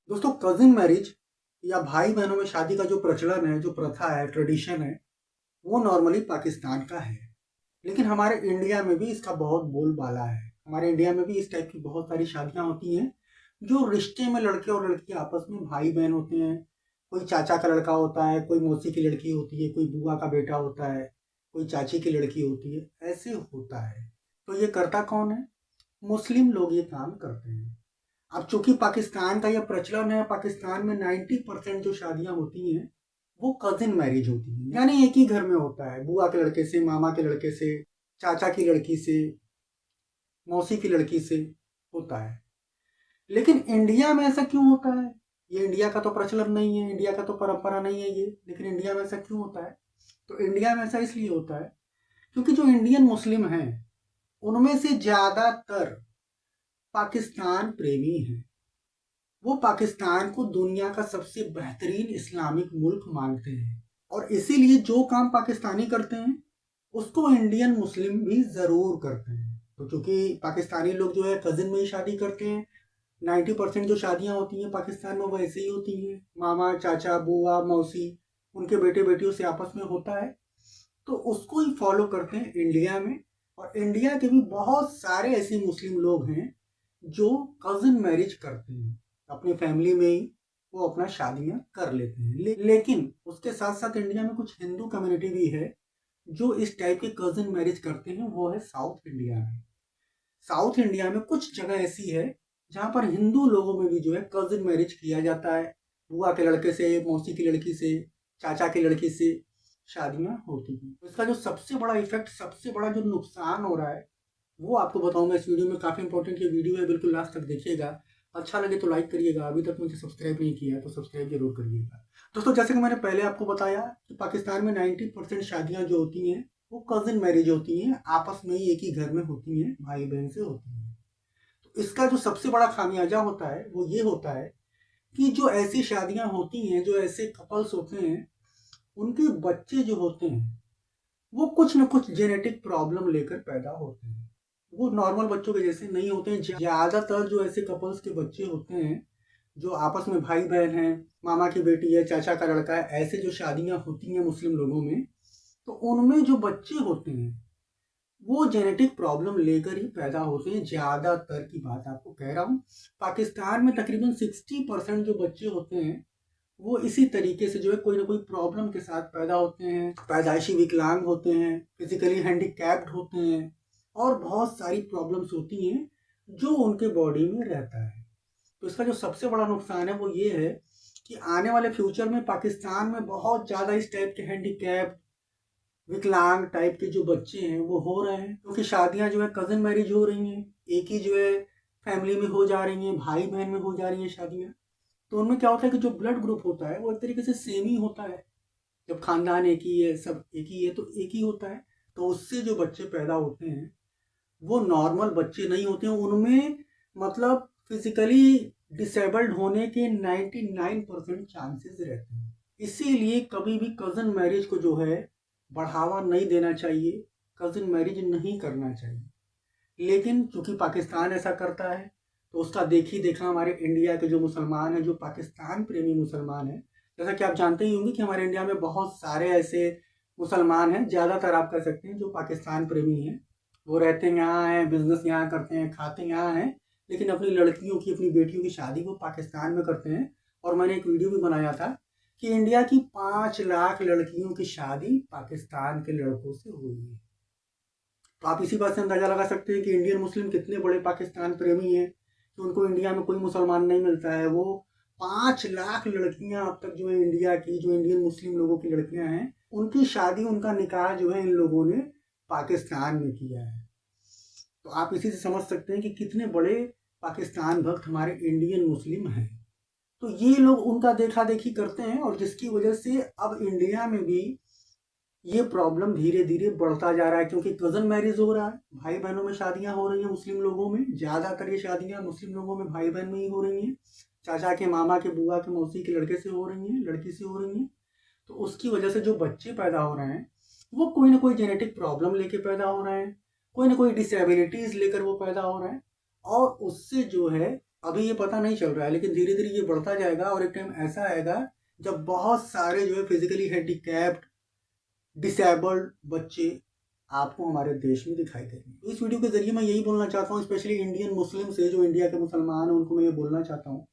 दोस्तों, cousin marriage या भाई बहनों में शादी का जो प्रचलन है, जो प्रथा है, ट्रेडिशन है, वो नॉर्मली पाकिस्तान का है। लेकिन हमारे इंडिया में भी इसका बहुत बोलबाला है। हमारे इंडिया में भी इस टाइप की बहुत सारी शादियां होती हैं जो रिश्ते में लड़के और लड़की आपस में भाई बहन होते हैं। कोई चाचा का लड़का होता है, कोई मौसी की लड़की होती है, कोई बुआ का बेटा होता है, कोई चाची की लड़की होती है। ऐसे होता है। तो ये करता कौन है? मुस्लिम लोग ये काम करते हैं। अब चूंकि पाकिस्तान का यह प्रचलन है, पाकिस्तान में 90% जो शादियां होती हैं वो कजिन मैरिज होती हैं, यानी एक ही घर में होता है। बुआ के लड़के से, मामा के लड़के से, चाचा की लड़की से, मौसी की लड़की से होता है। लेकिन इंडिया में ऐसा क्यों होता है? ये इंडिया का तो प्रचलन नहीं है, इंडिया का तो परंपरा नहीं है ये। लेकिन इंडिया में ऐसा क्यों होता है? तो इंडिया में ऐसा इसलिए होता है क्योंकि जो इंडियन मुस्लिम हैं उनमें से ज्यादातर पाकिस्तान प्रेमी हैं। वो पाकिस्तान को दुनिया का सबसे बेहतरीन इस्लामिक मुल्क मानते हैं और इसीलिए जो काम पाकिस्तानी करते हैं उसको इंडियन मुस्लिम भी ज़रूर करते हैं। तो चूंकि पाकिस्तानी लोग जो है कजिन में ही शादी करते हैं, 90% जो शादियां होती हैं पाकिस्तान में वो ऐसे ही होती हैं। मामा, चाचा, बुआ, मौसी, उनके बेटे बेटियों से आपस में होता है। तो उसको ही फॉलो करते हैं इंडिया में। और इंडिया के भी बहुत सारे ऐसे मुस्लिम लोग हैं जो कजिन मैरिज करते हैं। अपनी फैमिली में ही वो अपना शादियां कर लेते हैं। लेकिन उसके साथ साथ इंडिया में कुछ हिंदू कम्युनिटी भी है जो इस टाइप के कजिन मैरिज करते हैं। वो है साउथ इंडिया में। साउथ इंडिया में कुछ जगह ऐसी है जहाँ पर हिंदू लोगों में भी जो है कजिन मैरिज किया जाता है। बुआ के लड़के से, मौसी की लड़की से, चाचा की लड़की से शादियां होती हैं। तो इसका जो सबसे बड़ा इफेक्ट, सबसे बड़ा जो नुकसान हो रहा है वो आपको बताऊंगा इस वीडियो में। काफ़ी इंपॉर्टेंट ये वीडियो है, बिल्कुल लास्ट तक देखिएगा। अच्छा लगे तो लाइक करिएगा, अभी तक मुझे सब्सक्राइब नहीं किया है तो सब्सक्राइब जरूर करिएगा। दोस्तों, जैसे कि मैंने पहले आपको बताया कि पाकिस्तान में 90% शादियां जो होती हैं वो कजिन मैरिज होती हैं, आपस में ही एक ही घर में होती हैं, भाई बहन से होती हैं। तो इसका जो सबसे बड़ा खामियाजा होता है वो ये होता है कि जो ऐसी शादियां होती हैं, जो ऐसे कपल्स होते हैं, उनके बच्चे जो होते हैं वो कुछ न कुछ जेनेटिक प्रॉब्लम लेकर पैदा होते हैं। वो नॉर्मल बच्चों के जैसे नहीं होते हैं। ज्यादातर जो ऐसे कपल्स के बच्चे होते हैं जो आपस में भाई बहन हैं, मामा की बेटी है, चाचा का लड़का है, ऐसे जो शादियां होती हैं मुस्लिम लोगों में, तो उनमें जो बच्चे होते हैं वो जेनेटिक प्रॉब्लम लेकर ही पैदा होते हैं। ज्यादातर की बात आपको कह रहा हूँ। पाकिस्तान में तकरीबन 60% जो बच्चे होते हैं वो इसी तरीके से जो है कोई ना कोई प्रॉब्लम के साथ पैदा होते हैं। पैदाइशी विकलांग होते हैं, फिजिकली हैंडीकैप्ड होते हैं और बहुत सारी प्रॉब्लम्स होती हैं जो उनके बॉडी में रहता है। तो इसका जो सबसे बड़ा नुकसान है वो ये है कि आने वाले फ्यूचर में पाकिस्तान में बहुत ज़्यादा इस टाइप के हैंडीकैप्ड, विकलांग टाइप के जो बच्चे हैं वो हो रहे हैं, क्योंकि शादियां जो है कजिन मैरिज हो रही हैं, एक ही जो है फैमिली में हो जा रही हैं, भाई बहन में हो जा रही हैं शादियां। तो उनमें क्या होता है कि जो ब्लड ग्रुप होता है वो एक तरीके से सेम ही होता है। जब खानदान एक ही है, सब एक ही है, तो एक ही होता है। तो उससे जो बच्चे पैदा होते हैं वो नॉर्मल बच्चे नहीं होते हैं। उनमें मतलब फिजिकली डिसेबल्ड होने के 99% चांसेस रहते हैं। इसीलिए कभी भी कजिन मैरिज को जो है बढ़ावा नहीं देना चाहिए, कजिन मैरिज नहीं करना चाहिए। लेकिन चूंकि पाकिस्तान ऐसा करता है तो उसका देखी देखा हमारे इंडिया के जो मुसलमान हैं, जो पाकिस्तान प्रेमी मुसलमान हैं, जैसा कि आप जानते ही होंगे कि हमारे इंडिया में बहुत सारे ऐसे मुसलमान हैं, ज़्यादातर आप कह सकते हैं, जो पाकिस्तान प्रेमी हैं। वो रहते हैं यहाँ हैं, बिजनेस यहाँ करते हैं, खाते यहाँ हैं, लेकिन अपनी लड़कियों की, अपनी बेटियों की शादी वो पाकिस्तान में करते हैं। और मैंने एक वीडियो भी बनाया था कि इंडिया की 5 लाख लड़कियों की शादी पाकिस्तान के लड़कों से हुई है। तो आप इसी बात से अंदाजा लगा सकते हैं कि इंडियन मुस्लिम कितने बड़े पाकिस्तान प्रेमी हैं कि उनको इंडिया में कोई मुसलमान नहीं मिलता है। वो 5 लाख लड़कियां अब तक जो है इंडिया की, जो इंडियन मुस्लिम लोगों की लड़कियां हैं, उनकी शादी, उनका निकाह जो है इन लोगों ने पाकिस्तान में किया है। तो आप इसी से समझ सकते हैं कि कितने बड़े पाकिस्तान भक्त हमारे इंडियन मुस्लिम हैं। तो ये लोग उनका देखा देखी करते हैं और जिसकी वजह से अब इंडिया में भी ये प्रॉब्लम धीरे धीरे बढ़ता जा रहा है, क्योंकि कजन मैरिज हो रहा है, भाई बहनों में शादियां हो रही हैं मुस्लिम लोगों में। ज्यादातर ये शादियां मुस्लिम लोगों में भाई बहन में ही हो रही हैं। चाचा के, मामा के, बुआ के, मौसी के लड़के से हो रही हैं, लड़की से हो रही हैं। तो उसकी वजह से जो बच्चे पैदा हो रहे हैं वो कोई ना कोई जेनेटिक प्रॉब्लम लेके पैदा हो रहे हैं, कोई ना कोई डिसेबिलिटीज लेकर वो पैदा हो रहे हैं। और उससे जो है अभी ये पता नहीं चल रहा है, लेकिन धीरे धीरे ये बढ़ता जाएगा और एक टाइम ऐसा आएगा जब बहुत सारे जो है फिजिकली हैंडीकैप्ड, डिसेबल्ड बच्चे आपको हमारे देश में दिखाई देंगे। तो इस वीडियो के जरिए मैं यही बोलना चाहता हूँ, स्पेशली इंडियन मुस्लिम से, जो इंडिया के मुसलमान हैं, उनको मैं ये बोलना चाहता हूँ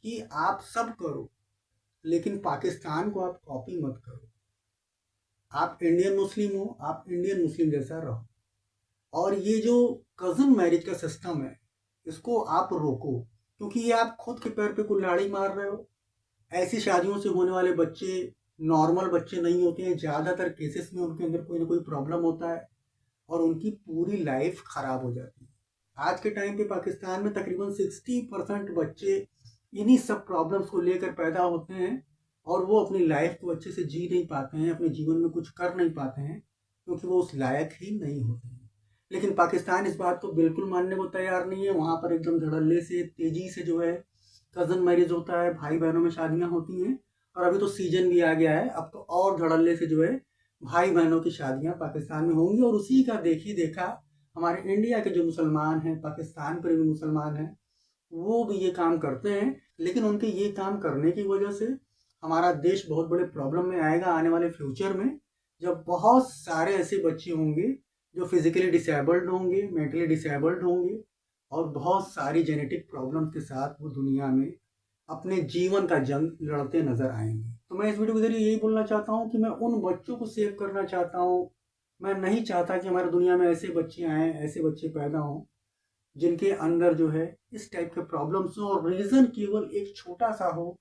कि आप सब करो, लेकिन पाकिस्तान को आप कॉपी मत करो। आप इंडियन मुस्लिम हो, आप इंडियन मुस्लिम जैसा रहो। और ये जो कज़न मैरिज का सिस्टम है, इसको आप रोको, क्योंकि ये आप खुद के पैर पे कुल्हाड़ी मार रहे हो। ऐसी शादियों से होने वाले बच्चे नॉर्मल बच्चे नहीं होते हैं। ज़्यादातर केसेस में उनके अंदर कोई ना कोई प्रॉब्लम होता है और उनकी पूरी लाइफ खराब हो जाती है। आज के टाइम पे पाकिस्तान में तकरीबन 60% बच्चे इन्हीं सब प्रॉब्लम्स को लेकर पैदा होते हैं और वो अपनी लाइफ को अच्छे से जी नहीं पाते हैं, अपने जीवन में कुछ कर नहीं पाते हैं, क्योंकि वो उस लायक ही नहीं होते हैं। लेकिन पाकिस्तान इस बात को बिल्कुल मानने को तैयार नहीं है। वहाँ पर एकदम धड़ल्ले से, तेजी से जो है कज़न मैरिज होता है, भाई बहनों में शादियाँ होती हैं। और अभी तो सीजन भी आ गया है, अब तो और धड़ल्ले से जो है भाई बहनों की शादियाँ पाकिस्तान में होंगी। और उसी का देखी देखा हमारे इंडिया के जो मुसलमान हैं, पाकिस्तान पर भी मुसलमान हैं, वो भी ये काम करते हैं। लेकिन उनके ये काम करने की वजह से हमारा देश बहुत बड़े प्रॉब्लम में आएगा आने वाले फ्यूचर में, जब बहुत सारे ऐसे बच्चे होंगे जो फिजिकली डिसेबल्ड होंगे, मेंटली डिसेबल्ड होंगे और बहुत सारी जेनेटिक प्रॉब्लम्स के साथ वो दुनिया में अपने जीवन का जंग लड़ते नजर आएंगे। तो मैं इस वीडियो के जरिए यही बोलना चाहता हूँ कि मैं उन बच्चों को सेव करना चाहता हूँ। मैं नहीं चाहता कि हमारी दुनिया में ऐसे बच्चे आएँ, ऐसे बच्चे पैदा हों जिनके अंदर जो है इस टाइप के प्रॉब्लम्स हो, और रीज़न केवल एक छोटा सा हो,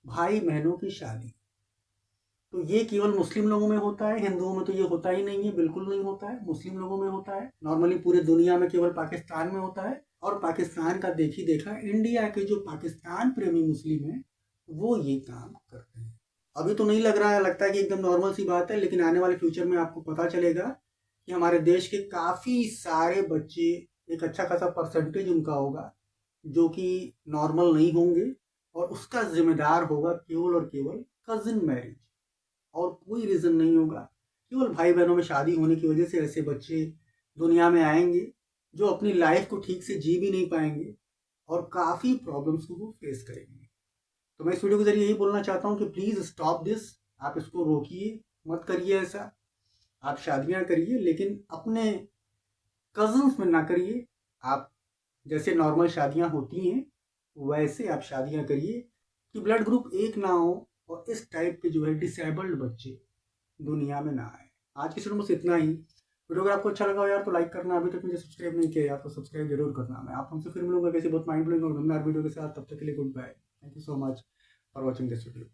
भाई बहनों की शादी। तो ये केवल मुस्लिम लोगों में होता है, हिंदुओं में तो ये होता ही नहीं है, बिल्कुल नहीं होता है। मुस्लिम लोगों में होता है, नॉर्मली पूरे दुनिया में केवल पाकिस्तान में होता है। और पाकिस्तान का देखी देखा इंडिया के जो पाकिस्तान प्रेमी मुस्लिम हैं, वो ये काम करते हैं। अभी तो नहीं लग रहा है, लगता है कि एकदम नॉर्मल सी बात है, लेकिन आने वाले फ्यूचर में आपको पता चलेगा कि हमारे देश के काफ़ी सारे बच्चे, एक अच्छा खासा परसेंटेज उनका होगा जो कि नॉर्मल नहीं होंगे, और उसका जिम्मेदार होगा केवल और केवल कजिन मैरिज, और कोई रीज़न नहीं होगा। केवल भाई बहनों में शादी होने की वजह से ऐसे बच्चे दुनिया में आएंगे जो अपनी लाइफ को ठीक से जी भी नहीं पाएंगे और काफ़ी प्रॉब्लम्स को वो फेस करेंगे। तो मैं इस वीडियो के जरिए यही बोलना चाहता हूँ कि प्लीज़ स्टॉप दिस। आप इसको रोकिए, मत करिए ऐसा। आप शादियाँ करिए, लेकिन अपने कज़न्स में ना करिए। आप जैसे नॉर्मल शादियाँ होती हैं वैसे आप शादियाँ करिए, कि ब्लड ग्रुप एक ना हो और इस टाइप के जो है डिसेबल्ड बच्चे दुनिया में ना आए। आज की वीडियो में बस इतना ही। वीडियो अगर आपको अच्छा लगा हो यार तो लाइक करना, अभी तक मुझे सब्सक्राइब नहीं किया यार तो सब्सक्राइब जरूर करना। मैं आप हमसे फिर मिलूंगा किसी बहुत माइंड ब्लोइंग और दमदार वीडियो के साथ। तब तक के लिए goodbye. Thank you so much for watching this video.